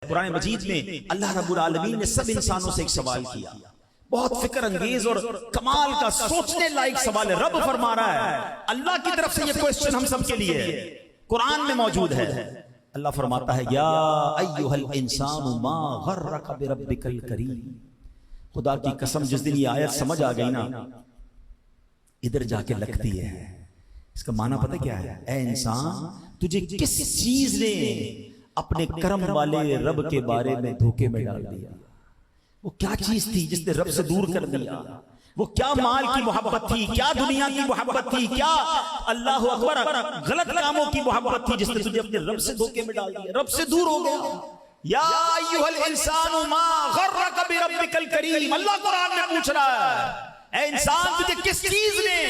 قرآن مجید میں اللہ رب العالمین نے سب انسانوں سے ایک سوال کیا، بہت فکر انگیز اور کمال کا سوچنے لائق سوال ہے۔ رب فرما رہا ہے، اللہ کی طرف سے یہ کوئسچن ہم سب کے لیے قرآن میں موجود ہے۔ اللہ فرماتا ہے یا ایھا الانسان ما غرک بربک الکریم۔ خدا کی قسم جس دن یہ آیت سمجھ آ گئی نا، ادھر جا کے لگتی ہے۔ اس کا معنی پتہ کیا ہے؟ اے انسان، تجھے کس چیز نے اپنے کرم والے رب کے بارے میں دھوکے میں ڈال دیا؟ وہ کیا چیز تھی جس نے رب سے دور کر دیا؟ وہ کیا مال کی محبت تھی، کیا دنیا کی محبت تھی، کیا اللہ اکبر غلط کاموں کی محبت تھی جس نے تجھے اپنے رب سے دھوکے میں ڈال دیا؟ رب سے دور ہو گیا۔ یا ایھا الانسان ما غرک بربک الکریم۔ اللہ قرآن میں پوچھ رہا ہے، اے انسان تجھے کس چیز نے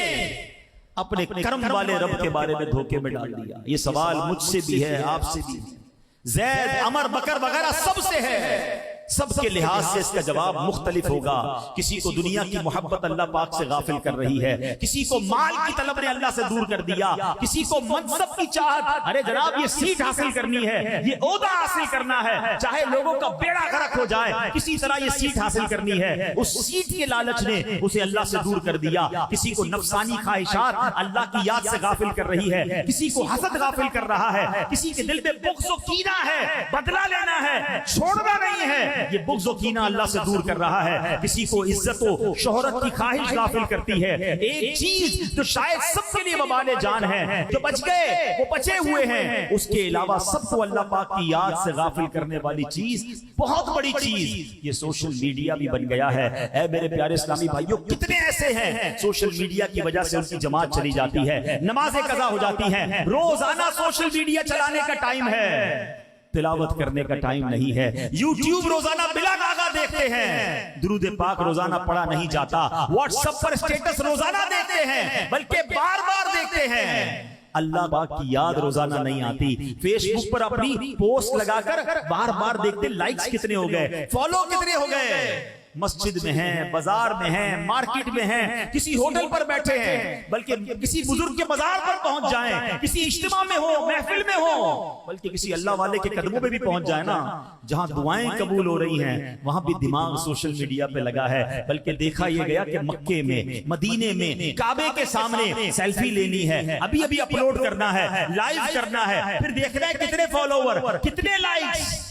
اپنے کرم والے رب کے بارے میں دھوکے میں ڈال دیا؟ یہ سوال مجھ سے بھی ہے، آپ سے بھی ہے، زید، عمر، بکر وغیرہ سب سے ہے۔ سب کے لحاظ سے اس کا جواب مختلف ہوگا۔ کسی کو دنیا کی محبت اللہ پاک سے غافل کر رہی ہے، کسی کو مال کی طلب نے اللہ سے دور کر دیا، کسی کو منصب کی چاہت، ارے جناب یہ سیٹ حاصل کرنی ہے، یہ عہدہ حاصل کرنا ہے، چاہے لوگوں کا بیڑا غرق ہو جائے کسی طرح یہ سیٹ حاصل کرنی ہے، اس سیٹ کے لالچ نے اسے اللہ سے دور کر دیا۔ کسی کو نفسانی خواہشات اللہ کی یاد سے غافل کر رہی ہے، کسی کو حسد غافل کر رہا ہے، کسی کے دل میں بغض و کینہ ہے، بدلہ لینا ہے، چھوڑنا نہیں ہے، یہ بغض و کینہ اللہ سے دور کر رہا ہے۔ کسی کو عزت و شہرت کی خواہش غافل کرتی ہے۔ ایک چیز جو شاید سب کے لیے وبال جان ہے، جو بچ گئے وہ بچے ہوئے ہیں، اس کے علاوہ سب کو اللہ پاک کی یاد سے غافل کرنے والی چیز، بہت بڑی چیز، یہ سوشل میڈیا بھی بن گیا ہے۔ اے میرے پیارے اسلامی بھائیوں، کتنے ایسے ہیں سوشل میڈیا کی وجہ سے ان کی جماعت چلی جاتی ہے، نمازیں قضا ہو جاتی ہیں، روزانہ سوشل میڈیا چلانے کا ٹائم ہے، تلاوت کرنے کا ٹائم نہیں ہے، یوٹیوب روزانہ بلا ناغہ دیکھتے ہیں، درود پاک روزانہ پڑھا نہیں جاتا، واٹس ایپ پر سٹیٹس روزانہ دیکھتے ہیں بلکہ بار بار دیکھتے ہیں، اللہ پاک کی یاد روزانہ نہیں آتی، فیس بک پر اپنی پوسٹ لگا کر بار بار دیکھتے لائکس کتنے ہو گئے، فالو کتنے ہو گئے، مسجد میں ہیں، بازار میں ہیں، مارکیٹ میں ہیں، کسی ہوٹل پر بیٹھے ہیں، بلکہ کسی بزرگ کے مزار پر پہنچ جائیں، کسی اجتماع میں ہو، محفل میں ہو، بلکہ کسی اللہ والے کے قدموں پہ بھی پہنچ جائیں نا، جہاں دعائیں قبول ہو رہی ہیں وہاں بھی دماغ سوشل میڈیا پہ لگا ہے۔ بلکہ دیکھا یہ گیا کہ مکے میں، مدینے میں، کعبے کے سامنے سیلفی لینی ہے، ابھی ابھی اپلوڈ کرنا ہے، لائیو کرنا ہے، پھر دیکھنا ہے کتنے فالوور، کتنے لائکس۔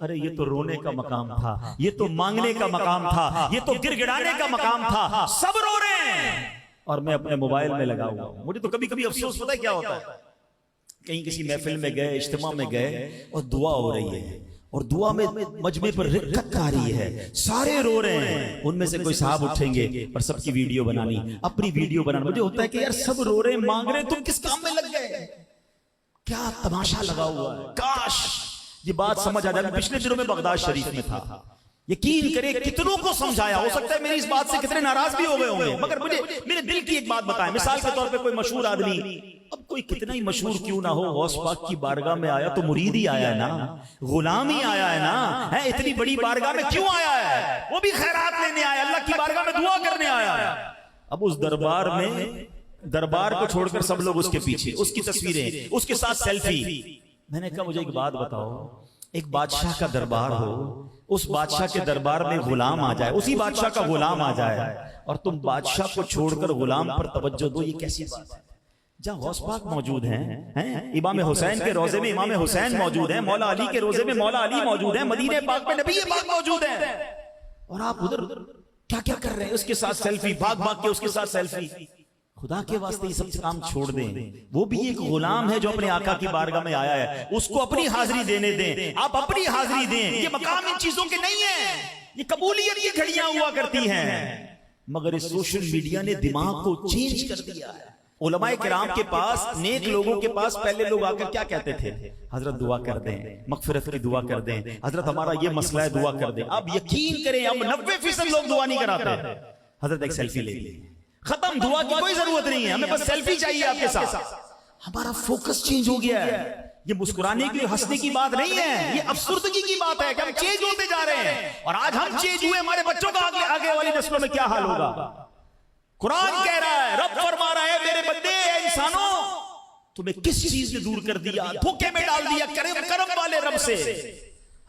ارے یہ تو رونے کا مقام تھا، یہ تو مانگنے کا مقام تھا، یہ تو گر گڑانے کا مقام تھا، سب رو رہے ہیں اور میں اپنے موبائل میں لگا ہوا ہوں۔ مجھے تو کبھی کبھی افسوس پتہ ہے کیا ہوتا ہے، کہیں کسی محفل میں گئے، اجتماع میں گئے اور دعا ہو رہی ہے، اور دعا میں مجمع پر رکت آ رہی ہے، سارے رو رہے ہیں، ان میں سے کوئی صاحب اٹھیں گے اور سب کی ویڈیو بنانی، اپنی ویڈیو بنانا۔ مجھے ہوتا ہے کہ یار سب رو رہے ہیں، مانگ رہے ہیں، تم کس کام میں لگ گئے؟ کیا تماشا لگا ہوا ہے۔ کاش یہ بات سمجھ آ جائے۔ پچھلے دنوں میں بغداد شریف میں تھا، یقین کرے کتنوں کو سمجھایا، ہو سکتا ہے میری اس بات سے کتنے ناراض بھی ہو گئے ہوں گے، مگر مجھے میرے دل کی ایک بات بتائیں۔ مثال کے طور پہ کوئی مشہور آدمی، اب کوئی کتنا ہی مشہور کیوں نہ ہو، غوث پاک کی بارگاہ میں آیا تو مرید ہی آیا ہے نا، غلام ہی آیا ہے نا، اتنی بڑی بارگاہ میں کیوں آیا ہے؟ وہ بھی خیرات لینے آیا، اللہ کی بارگاہ میں دعا کرنے آیا ہے۔ اب اس دربار میں، دربار کو چھوڑ کر سب لوگ اس کے پیچھے، اس کی تصویریں، اس کے ساتھ سیلفی۔ میں نے کہا مجھے ایک بات بتاؤ، ایک بادشاہ کا دربار ہو، اس بادشاہ کے دربار میں غلام آ جائے، اسی بادشاہ کا غلام آ جائے، اور تم بادشاہ کو چھوڑ کر غلام پر توجہ دو، یہ کیسی بات ہے؟ جہاں غوث پاک موجود ہیں، امام حسین کے روضے میں امام حسین موجود ہیں، مولا علی کے روضے میں مولا علی موجود ہیں، مدینے پاک میں نبی پاک موجود ہیں، اور آپ ادھر کیا کیا کر رہے ہیں؟ اس کے ساتھ سیلفی، بھاگ بھاگ کے اس کے ساتھ سیلفی۔ خدا کے واسطے یہ سب کام چھوڑ دیں، وہ بھی ایک غلام ہے جو اپنے آقا کی بارگاہ میں آیا ہے، اس کو اپنی حاضری دینے دیں، آپ اپنی حاضری دیں۔ یہ مقام ان چیزوں کے نہیں ہیں، یہ قبولیت کی گھڑیاں ہوا کرتی ہیں، مگر اس سوشل میڈیا نے دماغ کو چینج کر دیا ہے۔ علماء کرام کے پاس، نیک لوگوں کے پاس پہلے لوگ آ کر کیا کہتے تھے؟ حضرت دعا کر دیں، مغفرت کی دعا کر دیں، حضرت ہمارا یہ مسئلہ ہے دعا کر دیں۔ اب یقین کریں اب 90% لوگ دعا نہیں کراتے، حضرت ایک سیلفی لے لیں، ختم، دعا کی کوئی ضرورت نہیں ہے، ہمیں بس سیلفی چاہیے آپ کے ساتھ۔ ہمارا فوکس چینج ہو گیا ہے، یہ مسکرانے کی ہنسنے کی بات نہیں ہے، یہ افسردگی کی بات ہے کہ ہم چینج ہوتے جا رہے ہیں، اور آج ہم چینج ہوئے، ہمارے بچوں کا آگے والی نسلوں میں کیا حال ہوگا؟ قرآن کہہ رہا ہے، رب فرما رہا ہے میرے بندے، اے انسانوں، تمہیں کس چیز نے دور کر دیا، دھوکے میں ڈال دیا کرم والے رب سے۔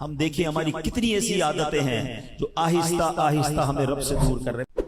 ہم دیکھیں ہماری کتنی ایسی عادتیں ہیں جو آہستہ آہستہ ہمیں رب سے دور کر رہے ہیں.